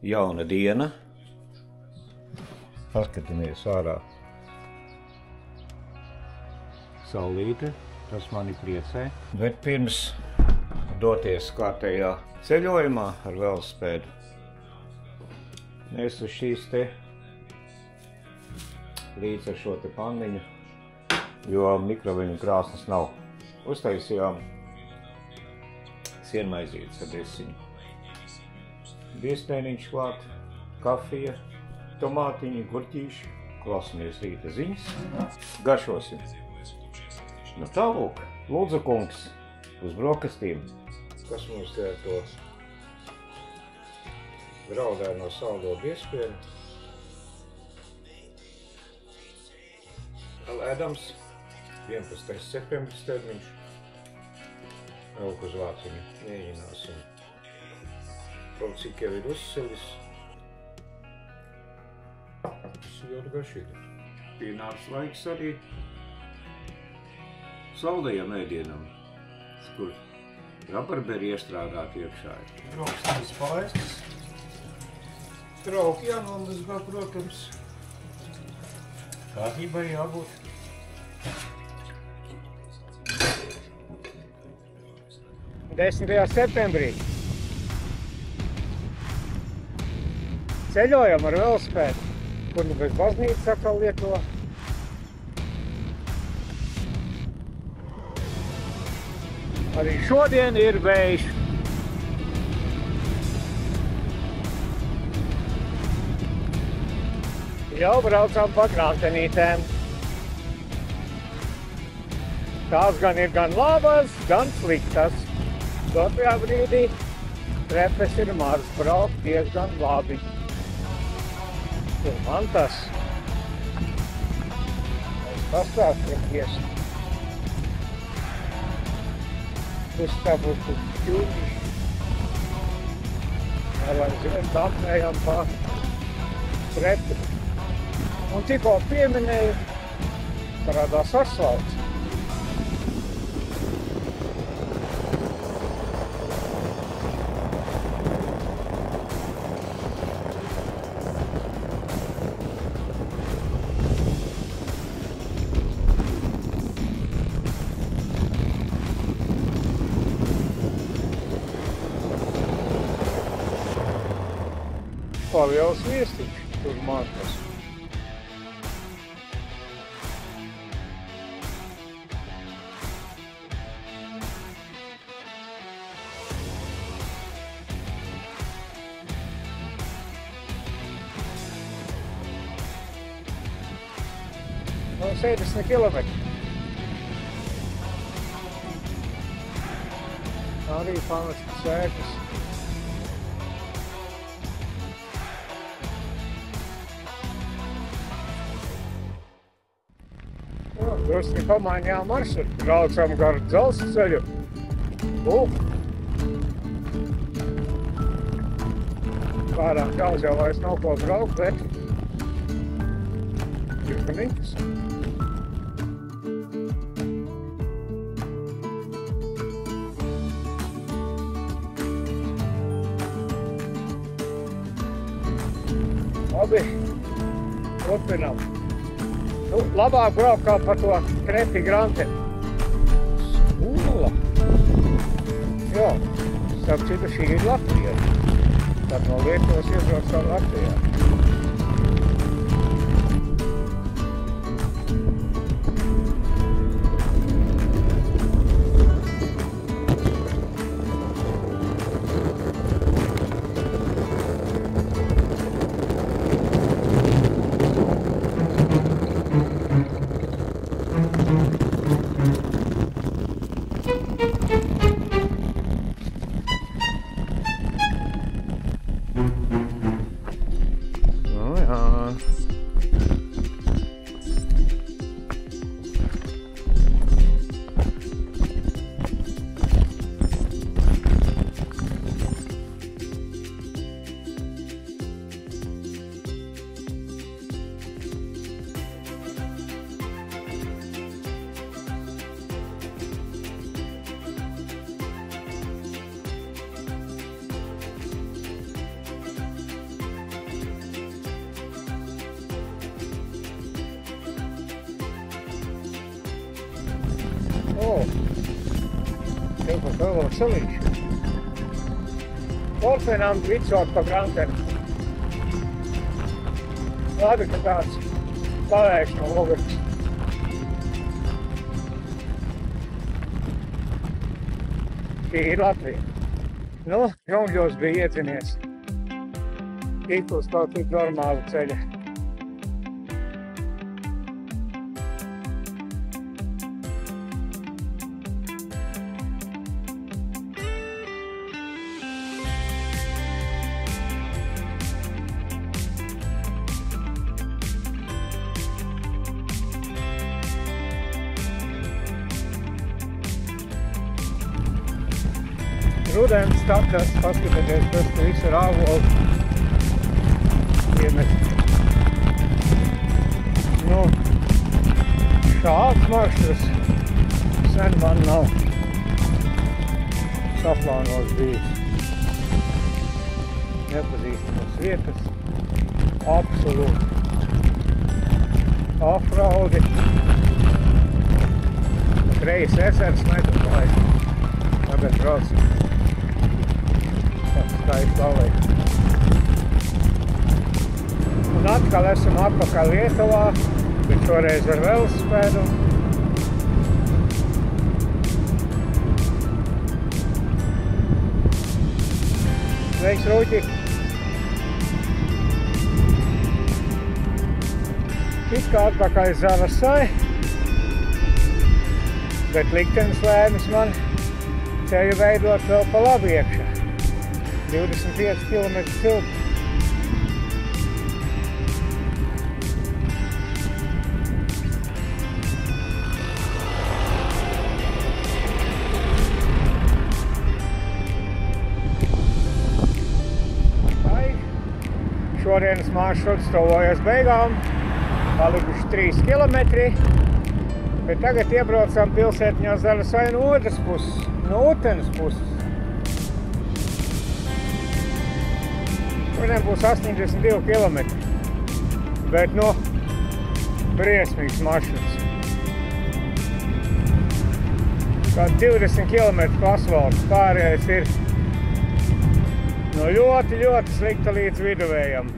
Jauna diena. Paskatāmies ārā. Saulīte, tas mani priecē. Bet pirms doties kārtējā ceļojumā ar velosipēdu, mēs uz šīs te līdz ar šo te panniņu, jo mikroviļņu krāsnes nav, uztaisījām sienmaizītes ar desiņu. Biezpēniņš klāt, kafija, tomātiņi, gurķīši, klausamies rīta ziņas, garšosim. Nu tālūk, lūdzu kungs, uz brokastīm. Kas mums te ar to graudēno saldo biezpēni? Vēl ēdams, 11. septembris termiņš. Velk uz vāciņu, mēģināsim. Kaut cik jau ir uzsilis. Tas ir ļoti garšīgi. Pienācis laiks arī saldajam ēdienam, kur rabarberi iestrādāti iekšā. Brokastis palaistas. Trauki jānomazgā, protams. Kārtībai jābūt. Desmitajā septembrī ceļojam ar velosipēdu, kur nu bez baznīcas atkal Lietuva. Arī šodien ir vējš. Jau braucām pa krantenītēm. Tās gan ir gan labas, gan sliktas. Dotajā brīdī trepes ir maz, braukt diezgan labi. Un man tas pastāstīties. Uzstāvot uz ķūņi. Lai zem apmējām pa trepu. Un tikko pieminēju, parādās asfalts. Paliels viestiņš, tur mantas. No 70 kilometri. Arī pamestas sēkas. Drusku pamainījām maršrutu, braucam gar dzelzceļu. Pārāk daudz jau vairs nav ko braukt, bet diezgan interesanti. Labi, turpinām. Nu, labāk braukt kā pa to Krepi Grante. Skola. Jā, starp citu šī ir Latvija. Tad no Lietuvas iebrauc kā Latvijā. Tev par to vēl salīšu. Portvenām vicot pa grantenu. Labi, ka tāds pavērš no ogurs. Šī ir Latvija. Nu, Žongļos bija iedzinies. Tīkls kaut tik normālu ceļa. Rudens takas, paskatieties, tas visu ir āvolu iemest. Nu, šāds maršruts sen man nav saplānos bijis. Nepazīstamas vietas, absolūti. Offroadi, Kreis ezers nedomāju. Tagad braucam. Tā ir paliek. Un atkal esam atpakaļ Lietuvā, bet šoreiz ar velosipēdu. Sveiks, Rūķi! It kā atpakaļ Zavasai, bet liktenis lēmis man ceļu veidot vēl pa labi iekšā. 25 km cilti. Šodienas maršruts tuvojas beigām. Palikuši 3 kilometri. Bet tagad iebraucam pilsētiņā Zavasai no otras puses, no Utenes puses. Šodien būs 82 km, bet, nu, briesmīgs maršruts. Kā 20 km pa asfaltu, pārējais ir no ļoti slikta līdz viduvējam.